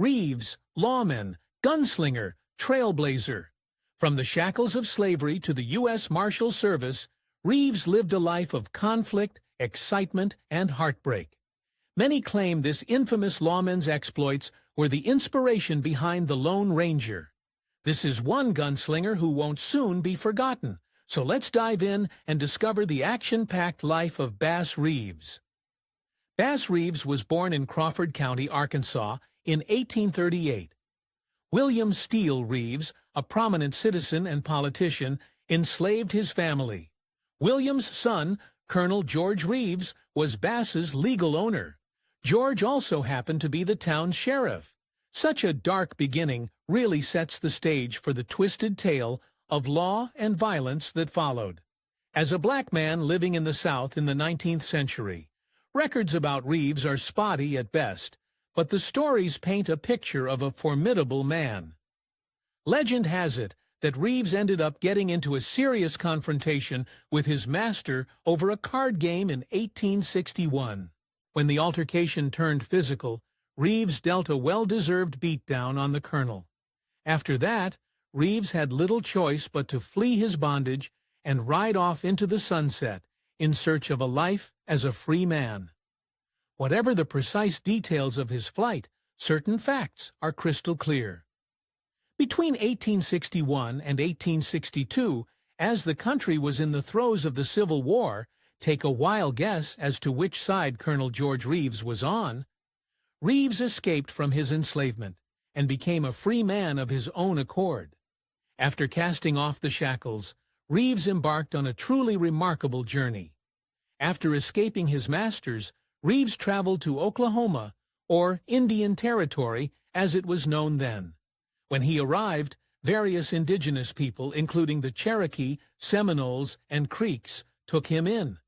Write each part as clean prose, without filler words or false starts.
Reeves, lawman, gunslinger, trailblazer. From the shackles of slavery to the U.S. Marshal Service, Reeves lived a life of conflict, excitement, and heartbreak. Many claim this infamous lawman's exploits were the inspiration behind the Lone Ranger. This is one gunslinger who won't soon be forgotten, so let's dive in and discover the action-packed life of Bass Reeves. Bass Reeves was born in Crawford County, Arkansas, in 1838. William Steele Reeves, a prominent citizen and politician, enslaved his family. William's son, Colonel George Reeves, was Bass's legal owner. George also happened to be the town's sheriff. Such a dark beginning really sets the stage for the twisted tale of law and violence that followed. As a black man living in the South in the 19th century, records about Reeves are spotty at best, but the stories paint a picture of a formidable man. Legend has it that Reeves ended up getting into a serious confrontation with his master over a card game in 1861. When the altercation turned physical, Reeves dealt a well-deserved beatdown on the colonel. After that, Reeves had little choice but to flee his bondage and ride off into the sunset in search of a life as a free man. Whatever the precise details of his flight, certain facts are crystal clear. Between 1861 and 1862, as the country was in the throes of the Civil War, take a wild guess as to which side Colonel George Reeves was on. Reeves escaped from his enslavement and became a free man of his own accord. After casting off the shackles, Reeves embarked on a truly remarkable journey. After escaping his masters, Reeves traveled to Oklahoma, or Indian Territory as it was known then. When he arrived, various indigenous people, including the Cherokee, Seminoles, and Creeks, took him in.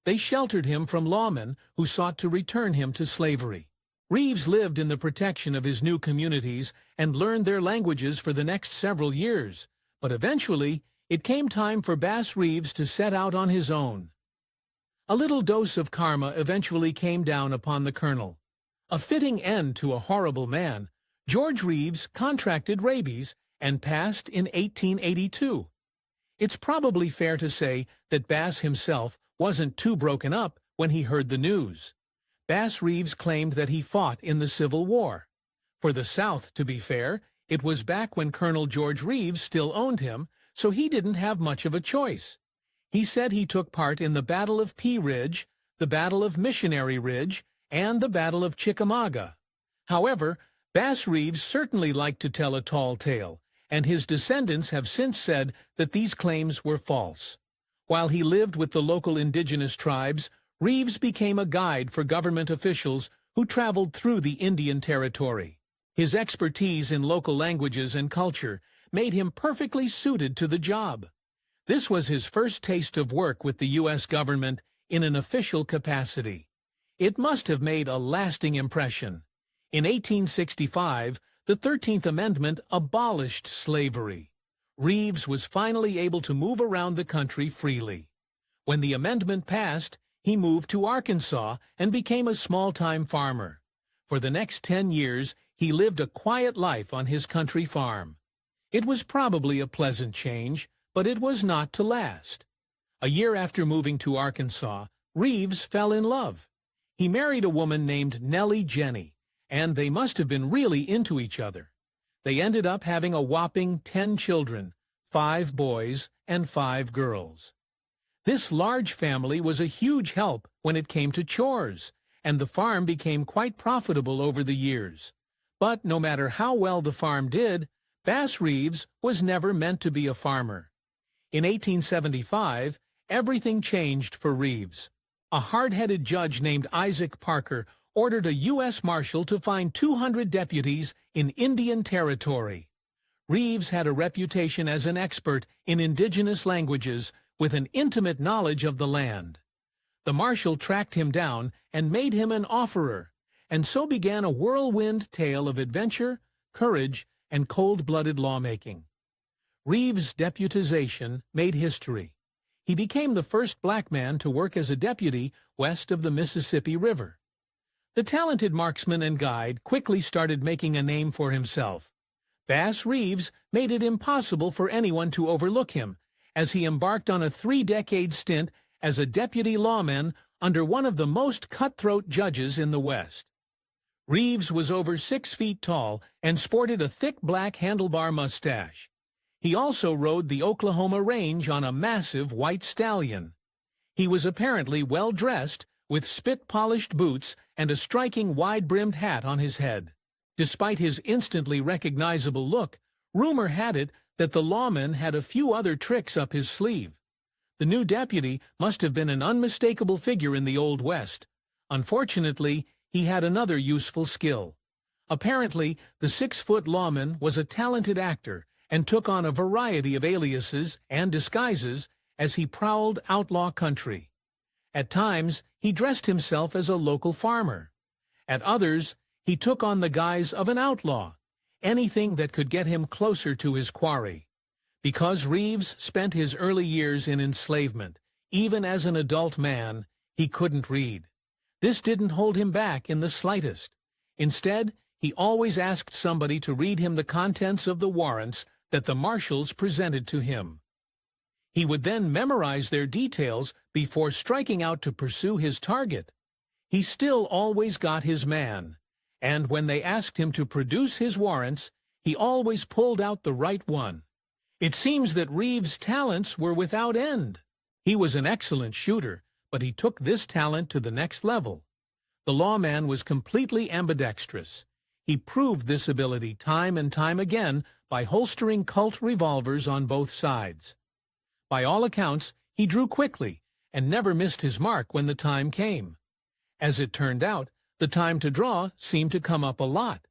They sheltered him from lawmen who sought to return him to slavery. Reeves lived in the protection of his new communities and learned their languages for the next several years, but eventually it came time for Bass Reeves to set out on his own. A little dose of karma eventually came down upon the colonel. A fitting end to a horrible man, George Reeves contracted rabies and passed in 1882. It's probably fair to say that Bass himself wasn't too broken up when he heard the news. Bass Reeves claimed that he fought in the Civil War. For the South, to be fair, it was back when Colonel George Reeves still owned him, so he didn't have much of a choice. He said he took part in the Battle of Pea Ridge, the Battle of Missionary Ridge, and the Battle of Chickamauga. However, Bass Reeves certainly liked to tell a tall tale, and his descendants have since said that these claims were false. While he lived with the local indigenous tribes, Reeves became a guide for government officials who traveled through the Indian Territory. His expertise in local languages and culture made him perfectly suited to the job. This was his first taste of work with the U.S. government in an official capacity. It must have made a lasting impression. In 1865, the 13th Amendment abolished slavery. Reeves was finally able to move around the country freely. When the amendment passed, he moved to Arkansas and became a small-time farmer. For the next 10 years, he lived a quiet life on his country farm. It was probably a pleasant change, but it was not to last. A year after moving to Arkansas, Reeves fell in love. He married a woman named Nellie Jenny, and they must have been really into each other. They ended up having a whopping 10 children, 5 boys and 5 girls. This large family was a huge help when it came to chores, and the farm became quite profitable over the years. But no matter how well the farm did, Bass Reeves was never meant to be a farmer. In 1875, everything changed for Reeves. A hard-headed judge named Isaac Parker ordered a U.S. Marshal to find 200 deputies in Indian Territory. Reeves had a reputation as an expert in indigenous languages with an intimate knowledge of the land. The Marshal tracked him down and made him an offerer, and so began a whirlwind tale of adventure, courage, and cold-blooded lawmaking. Reeves' deputization made history. He became the first black man to work as a deputy west of the Mississippi River. The talented marksman and guide quickly started making a name for himself. Bass Reeves made it impossible for anyone to overlook him, as he embarked on a 3-decade stint as a deputy lawman under one of the most cutthroat judges in the West. Reeves was over 6 feet tall and sported a thick black handlebar mustache. He also rode the Oklahoma Range on a massive white stallion. He was apparently well-dressed, with spit-polished boots and a striking wide-brimmed hat on his head. Despite his instantly recognizable look, rumor had it that the lawman had a few other tricks up his sleeve. The new deputy must have been an unmistakable figure in the Old West. Unfortunately, he had another useful skill. Apparently, the 6-foot lawman was a talented actor and took on a variety of aliases and disguises as he prowled outlaw country. At times, he dressed himself as a local farmer. At others, he took on the guise of an outlaw, anything that could get him closer to his quarry. Because Reeves spent his early years in enslavement, even as an adult man, he couldn't read. This didn't hold him back in the slightest. Instead, he always asked somebody to read him the contents of the warrants that the marshals presented to him. He would then memorize their details before striking out to pursue his target. He still always got his man, and when they asked him to produce his warrants, he always pulled out the right one. It seems that Reeves' talents were without end. He was an excellent shooter, but he took this talent to the next level. The lawman was completely ambidextrous. He proved this ability time and time again by holstering Colt revolvers on both sides. By all accounts, he drew quickly and never missed his mark when the time came. As it turned out, the time to draw seemed to come up a lot.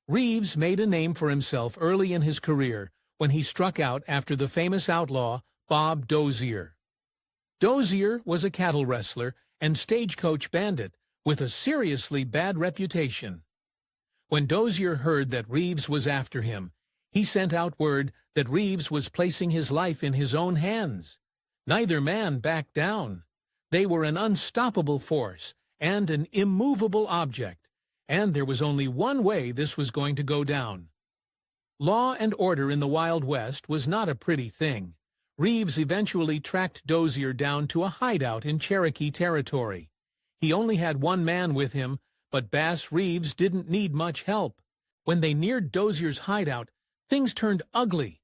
Reeves made a name for himself early in his career when he struck out after the famous outlaw Bob Dozier. Dozier was a cattle wrestler and stagecoach bandit with a seriously bad reputation. When Dozier heard that Reeves was after him, he sent out word that Reeves was placing his life in his own hands. Neither man backed down. They were an unstoppable force and an immovable object, and there was only one way this was going to go down. Law and order in the Wild West was not a pretty thing. Reeves eventually tracked Dozier down to a hideout in Cherokee territory. He only had one man with him, but Bass Reeves didn't need much help. When they neared Dozier's hideout, things turned ugly.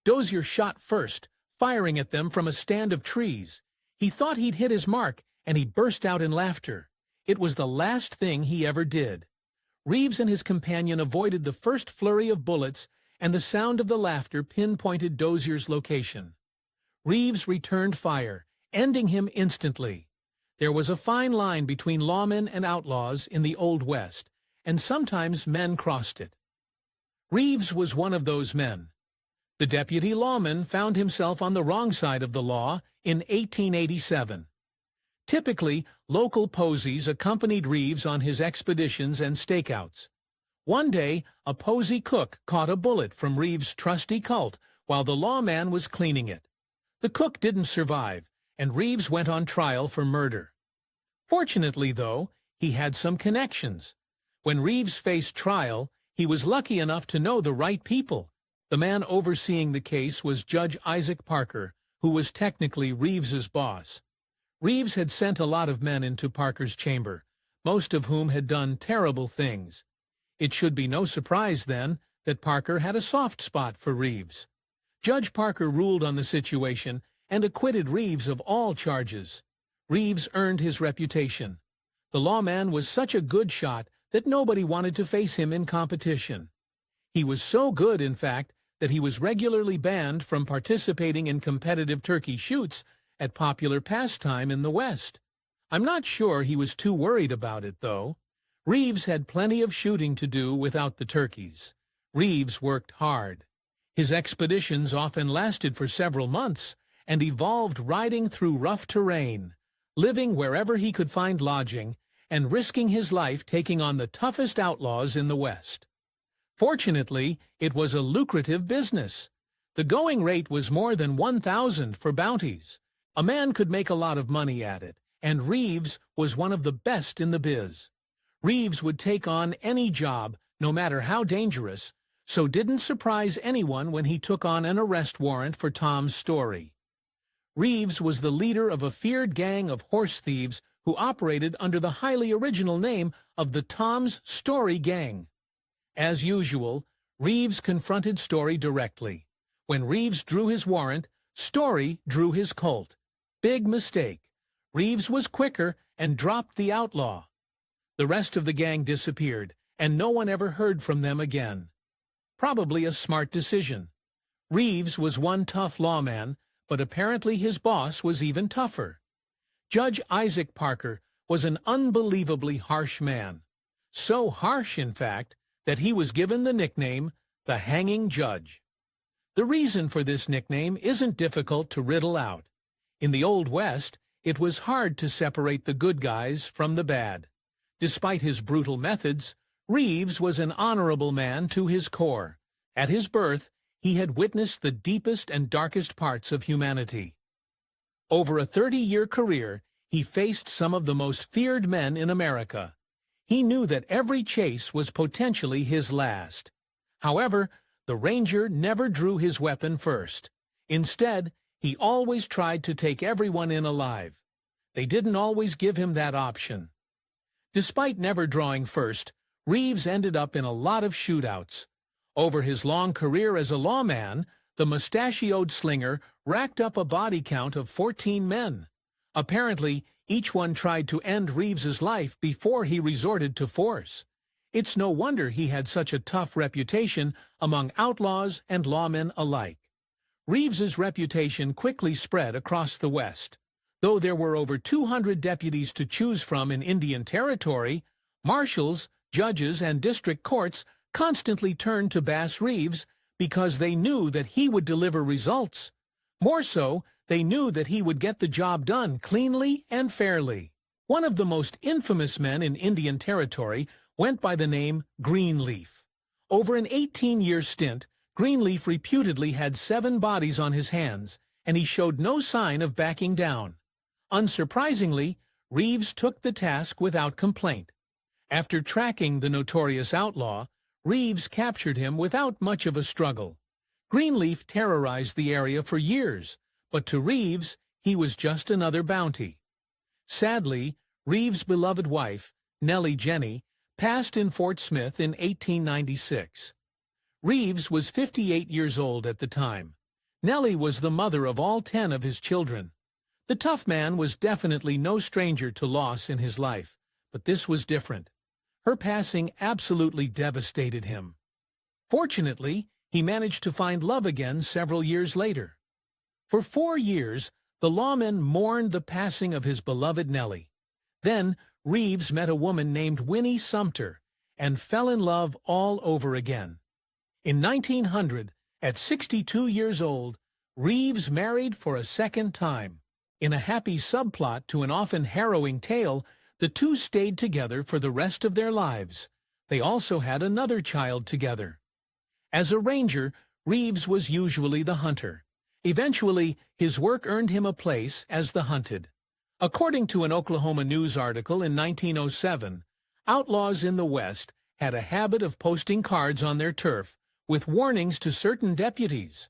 Dozier shot first, firing at them from a stand of trees. He thought he'd hit his mark, and he burst out in laughter. It was the last thing he ever did. Reeves and his companion avoided the first flurry of bullets, and the sound of the laughter pinpointed Dozier's location. Reeves returned fire, ending him instantly. There was a fine line between lawmen and outlaws in the Old West, and sometimes men crossed it. Reeves was one of those men. The deputy lawman found himself on the wrong side of the law in 1887. Typically, local posies accompanied Reeves on his expeditions and stakeouts. One day, a posy cook caught a bullet from Reeves' trusty Colt while the lawman was cleaning it. The cook didn't survive, and Reeves went on trial for murder. Fortunately, though, he had some connections. When Reeves faced trial, he was lucky enough to know the right people. The man overseeing the case was Judge Isaac Parker, who was technically Reeves's boss. Reeves had sent a lot of men into Parker's chamber, most of whom had done terrible things. It should be no surprise, then, that Parker had a soft spot for Reeves. Judge Parker ruled on the situation and acquitted Reeves of all charges. Reeves earned his reputation. The lawman was such a good shot that nobody wanted to face him in competition. He was so good, in fact, that he was regularly banned from participating in competitive turkey shoots at popular pastime in the West. I'm not sure he was too worried about it, though. Reeves had plenty of shooting to do without the turkeys. Reeves worked hard. His expeditions often lasted for several months and evolved riding through rough terrain, living wherever he could find lodging, and risking his life taking on the toughest outlaws in the West. Fortunately, it was a lucrative business. The going rate was more than $1,000 for bounties. A man could make a lot of money at it, and Reeves was one of the best in the biz. Reeves would take on any job, no matter how dangerous, so didn't surprise anyone when he took on an arrest warrant for Tom's Story. Reeves was the leader of a feared gang of horse thieves who operated under the highly original name of the Tom's Story Gang. As usual, Reeves confronted Story directly. When Reeves drew his warrant, Story drew his Colt. Big mistake. Reeves was quicker and dropped the outlaw. The rest of the gang disappeared, and no one ever heard from them again. Probably a smart decision. Reeves was one tough lawman, but apparently his boss was even tougher. Judge Isaac Parker was an unbelievably harsh man. So harsh, in fact, that he was given the nickname the Hanging Judge. The reason for this nickname isn't difficult to riddle out. In the Old West, it was hard to separate the good guys from the bad. Despite his brutal methods, Reeves was an honorable man to his core. At his birth, he had witnessed the deepest and darkest parts of humanity. Over a 30-year career, he faced some of the most feared men in America. He knew that every chase was potentially his last. However, the Ranger never drew his weapon first. Instead, he always tried to take everyone in alive. They didn't always give him that option. Despite never drawing first, Reeves ended up in a lot of shootouts. Over his long career as a lawman, the mustachioed slinger racked up a body count of 14 men. Apparently, each one tried to end Reeves's life before he resorted to force. It's no wonder he had such a tough reputation among outlaws and lawmen alike. Reeves's reputation quickly spread across the West. Though there were over 200 deputies to choose from in Indian Territory, marshals, judges, and district courts constantly turned to Bass Reeves because they knew that he would deliver results. More so, they knew that he would get the job done cleanly and fairly. One of the most infamous men in Indian Territory went by the name Greenleaf. Over an 18-year stint, Greenleaf reputedly had 7 bodies on his hands, and he showed no sign of backing down. Unsurprisingly, Reeves took the task without complaint. After tracking the notorious outlaw, Reeves captured him without much of a struggle. Greenleaf terrorized the area for years, but to Reeves, he was just another bounty. Sadly, Reeves' beloved wife, Nellie Jenny, passed in Fort Smith in 1896. Reeves was 58 years old at the time. Nellie was the mother of all 10 of his children. The tough man was definitely no stranger to loss in his life, but this was different. Her passing absolutely devastated him. Fortunately, he managed to find love again several years later. For 4 years, the lawman mourned the passing of his beloved Nellie. Then, Reeves met a woman named Winnie Sumter and fell in love all over again. In 1900, at 62 years old, Reeves married for a second time. In a happy subplot to an often harrowing tale, the two stayed together for the rest of their lives. They also had another child together. As a ranger, Reeves was usually the hunter. Eventually, his work earned him a place as the hunted. According to an Oklahoma News article in 1907, outlaws in the West had a habit of posting cards on their turf with warnings to certain deputies.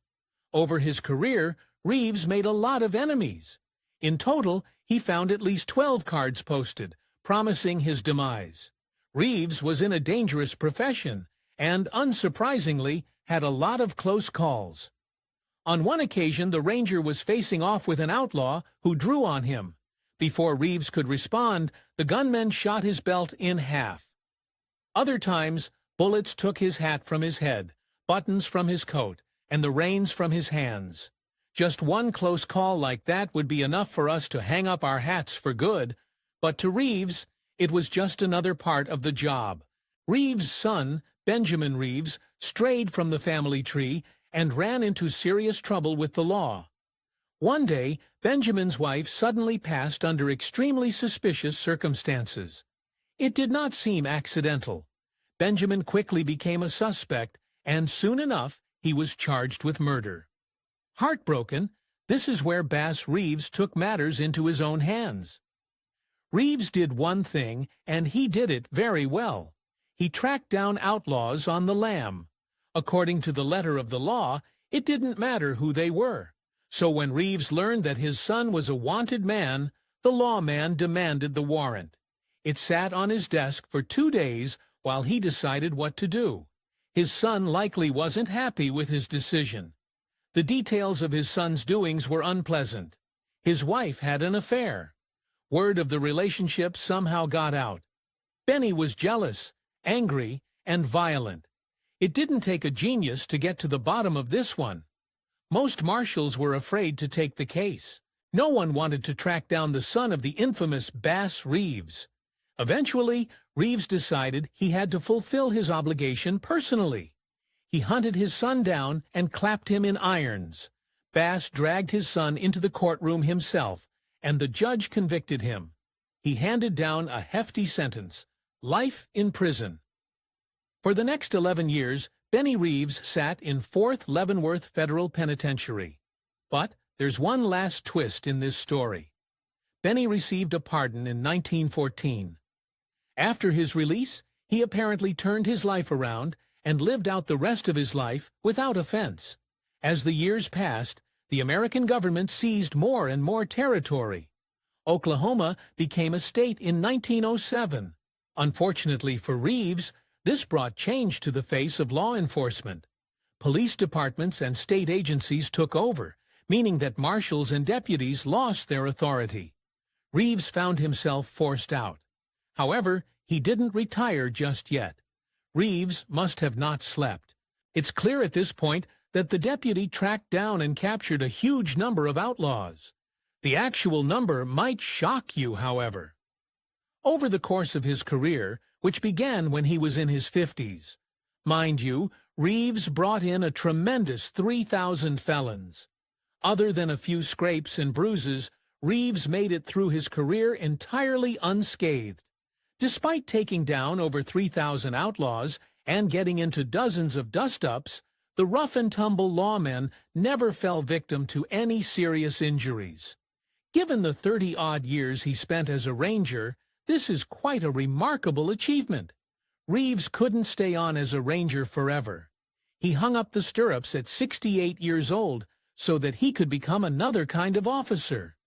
Over his career, Reeves made a lot of enemies. In total, he found at least 12 cards posted, promising his demise. Reeves was in a dangerous profession and, unsurprisingly, had a lot of close calls. On one occasion, the ranger was facing off with an outlaw who drew on him. Before Reeves could respond, the gunman shot his belt in half. Other times, bullets took his hat from his head, buttons from his coat, and the reins from his hands. Just one close call like that would be enough for us to hang up our hats for good, but to Reeves, it was just another part of the job. Reeves' son, Benjamin Reeves, strayed from the family tree and ran into serious trouble with the law. One day, Benjamin's wife suddenly passed under extremely suspicious circumstances. It did not seem accidental. Benjamin quickly became a suspect, and soon enough, he was charged with murder. Heartbroken, this is where Bass Reeves took matters into his own hands. Reeves did one thing, and he did it very well. He tracked down outlaws on the lam. According to the letter of the law, it didn't matter who they were. So when Reeves learned that his son was a wanted man, the lawman demanded the warrant. It sat on his desk for 2 days while he decided what to do. His son likely wasn't happy with his decision. The details of his son's doings were unpleasant. His wife had an affair. Word of the relationship somehow got out. Benny was jealous, angry, and violent. It didn't take a genius to get to the bottom of this one. Most marshals were afraid to take the case. No one wanted to track down the son of the infamous Bass Reeves. Eventually, Reeves decided he had to fulfill his obligation personally. He hunted his son down and clapped him in irons. Bass dragged his son into the courtroom himself, and the judge convicted him. He handed down a hefty sentence: life in prison. For the next 11 years, Benny Reeves sat in 4th Leavenworth Federal Penitentiary. But there's one last twist in this story. Benny received a pardon in 1914. After his release, he apparently turned his life around and lived out the rest of his life without offense. As the years passed, the American government seized more and more territory. Oklahoma became a state in 1907. Unfortunately for Reeves, this brought change to the face of law enforcement. Police departments and state agencies took over, meaning that marshals and deputies lost their authority. Reeves found himself forced out. However, he didn't retire just yet. Reeves must have not slept. It's clear at this point that the deputy tracked down and captured a huge number of outlaws. The actual number might shock you, however. Over the course of his career, which began when he was in his 50s, mind you, Reeves brought in a tremendous 3,000 felons. Other than a few scrapes and bruises, Reeves made it through his career entirely unscathed. Despite taking down over 3,000 outlaws and getting into dozens of dust-ups, the rough-and-tumble lawmen never fell victim to any serious injuries. Given the 30-odd years he spent as a ranger, this is quite a remarkable achievement. Reeves couldn't stay on as a ranger forever. He hung up the stirrups at 68 years old so that he could become another kind of officer.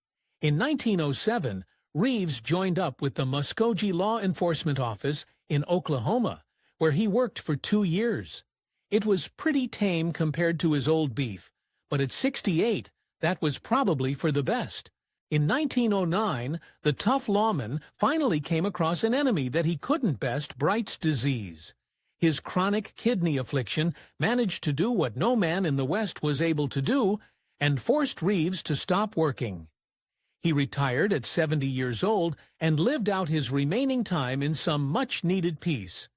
In 1907, Reeves joined up with the Muskogee Law Enforcement Office in Oklahoma, where he worked for 2 years. It was pretty tame compared to his old beef, but at 68, that was probably for the best. In 1909, the tough lawman finally came across an enemy that he couldn't best: Bright's disease. His chronic kidney affliction managed to do what no man in the West was able to do, and forced Reeves to stop working. He retired at 70 years old and lived out his remaining time in some much-needed peace.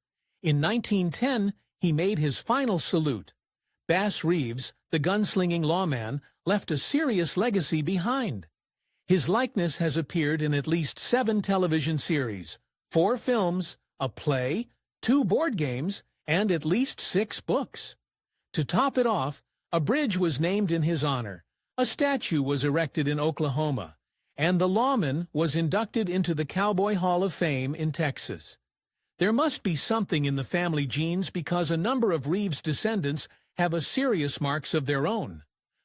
In 1910, he made his final salute. Bass Reeves, the gunslinging lawman, left a serious legacy behind. His likeness has appeared in at least 7 television series, 4 films, a play, 2 board games, and at least 6 books. To top it off, a bridge was named in his honor, a statue was erected in Oklahoma, and the lawman was inducted into the Cowboy Hall of Fame in Texas. There must be something in the family genes because a number of Reeves' descendants have a serious marks of their own.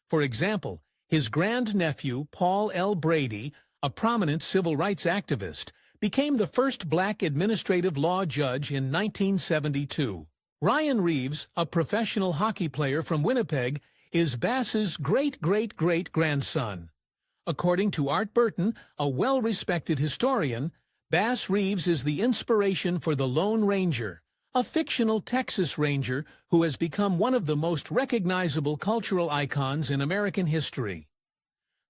For example, his grandnephew, Paul L. Brady, a prominent civil rights activist, became the first black administrative law judge in 1972. Ryan Reeves, a professional hockey player from Winnipeg, is Bass's great-great-great-grandson. According to Art Burton, a well-respected historian, Bass Reeves is the inspiration for the Lone Ranger, a fictional Texas Ranger who has become one of the most recognizable cultural icons in American history.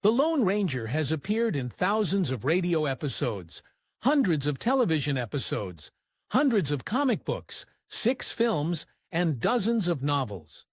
The Lone Ranger has appeared in thousands of radio episodes, hundreds of television episodes, hundreds of comic books, 6 films, and dozens of novels.